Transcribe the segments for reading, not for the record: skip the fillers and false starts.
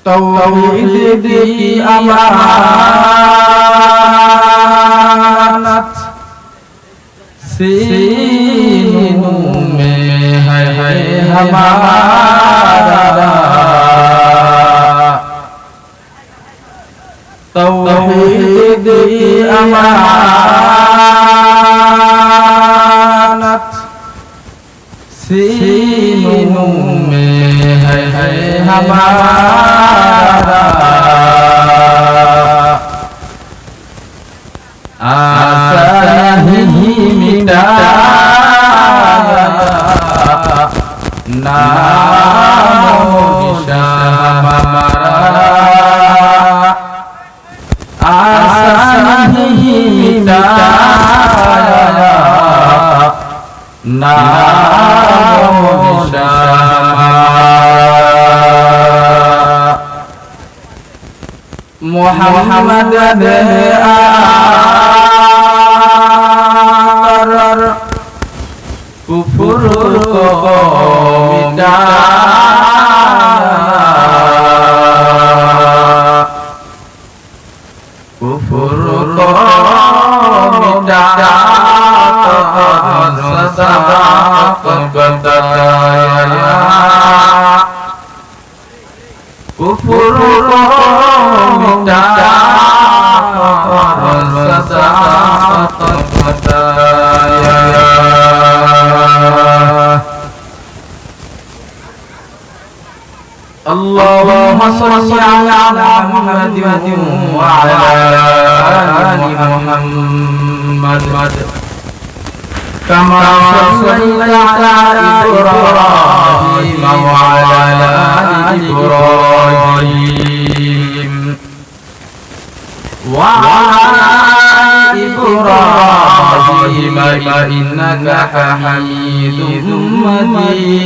तौहीद की अमानत सीनों में है हमारा। तौहीद की अमानत सीनों में है हमारा। आशा नहीं मिटाया नाम हमारा। आशा नहीं मिटाया नाम मोहम्मद ने आकर कुफर को मिटाया। कुफर को मिटाया सदाक़त बताया। कुफर को मिटाया सदाक़त बताया। अल्लाहुम्मा सल्लि अला मुहम्मदिन व अला आलि मुहम्मद कमा सल्लैता अला इब्राहीम व अला आलि इब्राहीम व अला इब्राहीम इन्नका हमीदुम मजीद।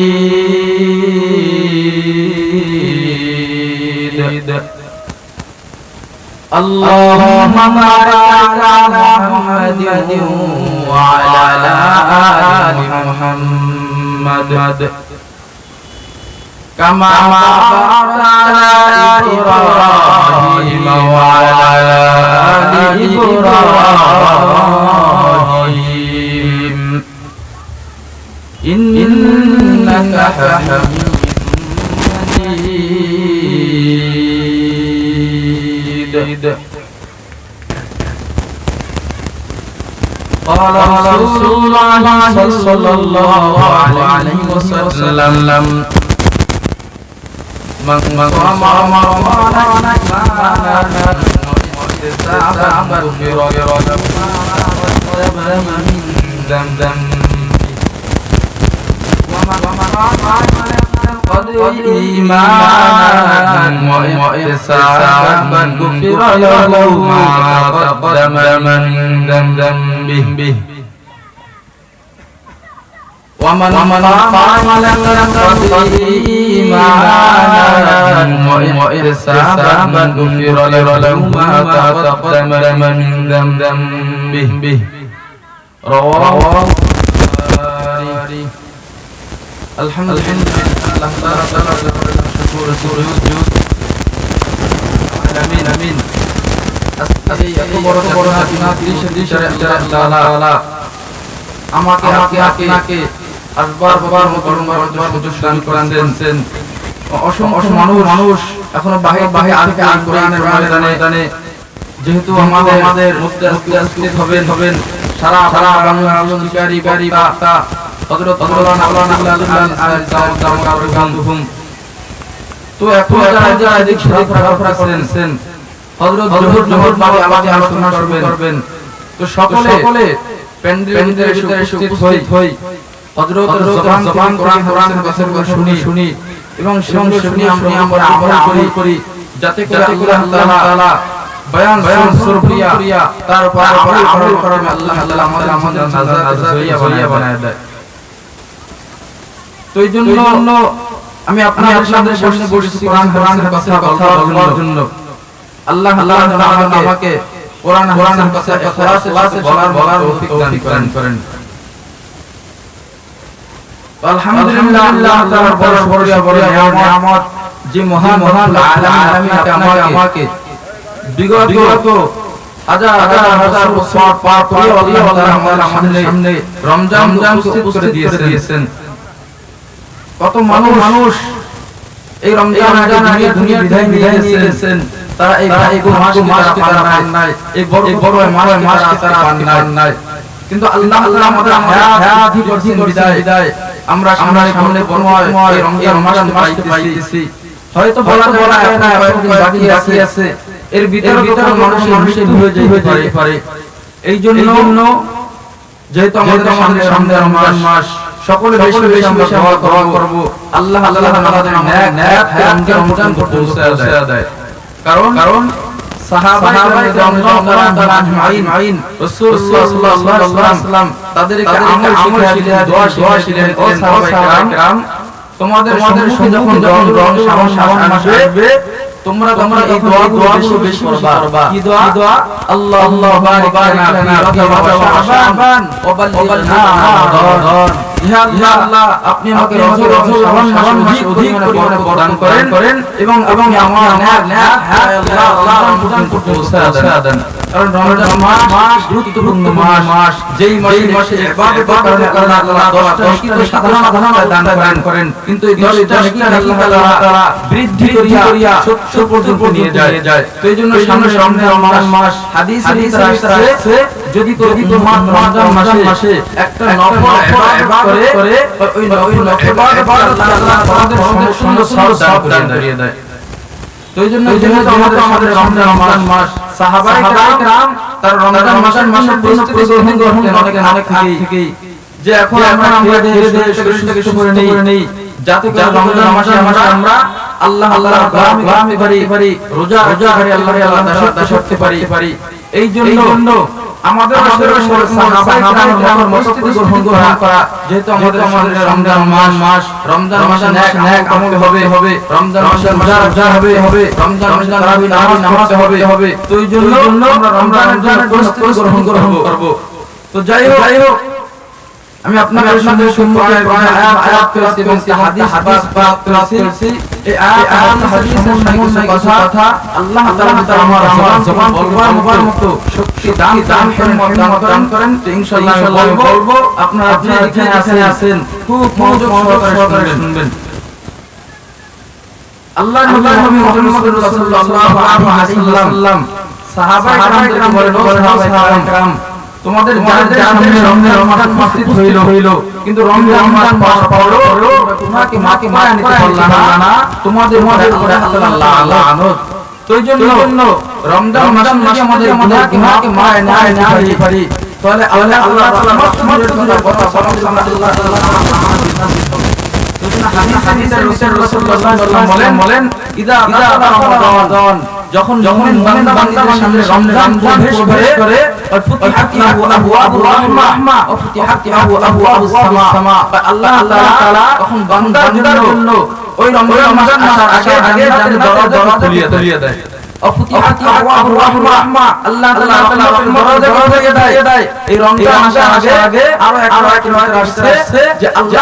अल्लाहुम्मा बारिक अला मुहम्मदिन व अला आलि मुहम्मद कमा बारकता अला इब्राहीम व अला आलि इब्राहीम इन्नका हमीदुम मजीद। قال رسول الله صلى الله عليه وسلم من صام رمضان إيمانا واحتسابا غفر له ما تقدم من ذنبه ومن قام القدر إيمانا واحتسابا غفر له ما تقدم من ذنبه ومن قام القدر إيمانا واحتسابا غفر له ما تقدم من ذنبه رواه البخاري। الحمد لله تعالى شكور سجود آمين آمين। আমাকে আপনাকে আসবার বাবার মতো করেন। অসংখ্য মানুষ এখনো বাহির আল কোরআনের ময়দানে যেহেতু আমাদের মধ্যে উপস্থিত হবেন সারা বাংলাদেশী বার্তা হযরত মাওলানা আব্দুল তো এখন যারা এদিক শরীফ রাখছেন হযরত জোহর বাবা আমাকে আলোচনা করবেন। তো সকলে প্যান্ডেলের ভিতরে উপস্থিত হই হযরতের জবান কোরআনের কথা শুনি এবং শুনি আমরা আমল করি যাতে করে আল্লাহ তাআলা বয়ান সুরফিয়া তারপর আমল করার আল্লাহ আমাদের নাজাত বানায় দেয়। তো এইজন্য আমি আপনাদের সামনে বসেছি কোরআনের কথা বলার জন্য। আল্লাহ আমাকে কোরআনের কথা ইখলাসে বলার তৌফিক দান করেন। আলহামদুলিল্লাহ আল্লাহ তাআলার বড় নিয়ামত যে মহান আলামিন আমাকে বিগত হাজার বছর পার করে আল্লাহ আমাদের সামনে রমজান উপস্থিত করে দিয়েছেন। কত মানুষ এই রমজান আগে দুনিয়া বিদায় নিয়ে গেছেন, তারা এই মাসকে তারা পান নাই, এই বড় মাসকে তারা পান নাই। কিন্তু আল্লাহ আমাদের হায়াত দিয়েছেন বিদায়, আমরা সামনে এই রমজান মাসকে পাইতেছি। হয়তো বলা যায় না কয়েকদিন বাকি আছে, এর ভিতরে মানুষের ভুলে যেতে পারে। এই জন্য যেহেতু আমাদের সামনে রমজান মাস, সকলে বেশি বেশি আমরা দোয়া করব, আল্লাহ আমাদের নেক হায়াতকে রমজান করতে পৌঁছে দেয়। কারণ সাহাবায়ে রাদিয়াল্লাহু আজমাইন রাসূলুল্লাহ সাল্লাল্লাহু আলাইহি ওয়াসাল্লাম তাদেরকে আমল শিখিয়ে দোয়া শিখিয়ে ও সাহাবায়ে کرام তোমাদের সম্মুখে যখন শাবান মাস আসবে, তোমরা এই দোয়া বেশি করবা। কি দোয়া? আল্লাহুম্মা বারিক লানা ফি শাবান ওয়া বাল্লিগনা রমাদান। ইয়া আল্লাহ, আপনি আমাকে রজব শাবান মাসে অধিক পরিমাণে প্রদান করেন এবং আমার নেক আল্লাহ রমজান করতে পৌঁছে দেন। কারণ রমজান মাস গুরুত্বপূর্ণ মাস, যেই মাসে ইবাদতের কারণে আল্লাহ 10টা নেকি সাধারণ দান করেন, কিন্তু এই 10টা নেকি আল্লাহ তাআলা বৃদ্ধি করিয়া 70 পর্যন্ত নিয়ে যায়। তো এইজন্য সামনে রমজান মাস হাদিসে আছে, যদি রমজান মাসে একটা নফল ইবাদত করে ওই নফল ইবাদত আল্লাহ তাআলা সুন্দর সওয়াব দান করিয়ে দেয়। তো এইজন্য আমাদের রমজান মাস সাহাবায়ে کرام তার রমজান মাসের প্রস্তুতি গ্রহণ করতেন অনেক থেকেই, যে এখন আমরা ধীরে ধীরে শরীরটাকে সুস্থ করে নেই, যাতে করে রমজান মাসে আমরা আল্লাহ গোলামি করি, রোজা করে আল্লাহর দাসত্ব করতে পারি। এই জন্য আমাদের সাহাবায়ে کرامের প্রস্তুতি গ্রহণ করা, যেহেতু আমাদের রমজান মাসে নেক আমল হবে, রমজান মাসে রোজা হবে, রমজান মাসে তারাবি নামাজ হবে। তো এই জন্য আমরা রমজানের প্রস্তুতি গ্রহণ করব। তো যাই হোক, আমি আপনাদের সামনে আয়াত করেছি এবং হাদিস পাঠ করেছি। এই আয়াত হাদিসের সঙ্গে কথা আল্লাহ তাআলা আমার জবান বলবার মতো শক্তি দান করেন। তো ইনশাআল্লাহ বলবো, আপনারা যেখানে আছেন খুব মনোযোগ সহকারে শুনবেন। আল্লাহ নবী মুহাম্মদ সাল্লাল্লাহু আলাইহি ওয়াসাল্লাম সাহাবায়ে کرام তোমাদের যাদের সামনে রমজান মাস হইল, কিন্তু রমজান মাস পড়ো তোমাকে মায়া নিতে পারলা না, তোমাদের উপরে আল্লাহ লানত। তো এই জন্য রমজান মাসে আমাদের গুনাহকে মায়া নিতে পারি, তাহলে আল্লাহ তাআলা তোমাদের কথা আল্লাহ তাআলা হাদিসে রাসূলুল্লাহ সাল্লাল্লাহু আলাইহি ওয়াসাল্লাম বলেন, ইদা রমাদান, যখন বান্দার সামনে রমজান প্রবেশ করে, ফুতিহাত আবওয়াবুর রাহমা ওয়া ফুতিহাত আবওয়াবুস সামা, আল্লাহ তাআলা তখন বান্দার জন্য ওই রমজান মাস আসার আগে জান্নাতের দরজা খুলিয়ে দেয়। ওয়া ফুতিহাত আবওয়াবুর রাহমা, আল্লাহ তাআলা দরজা খুলিয়ে দেয়। এই রমজান আসার আগে আরো একটা আসছে যে আল্লাহ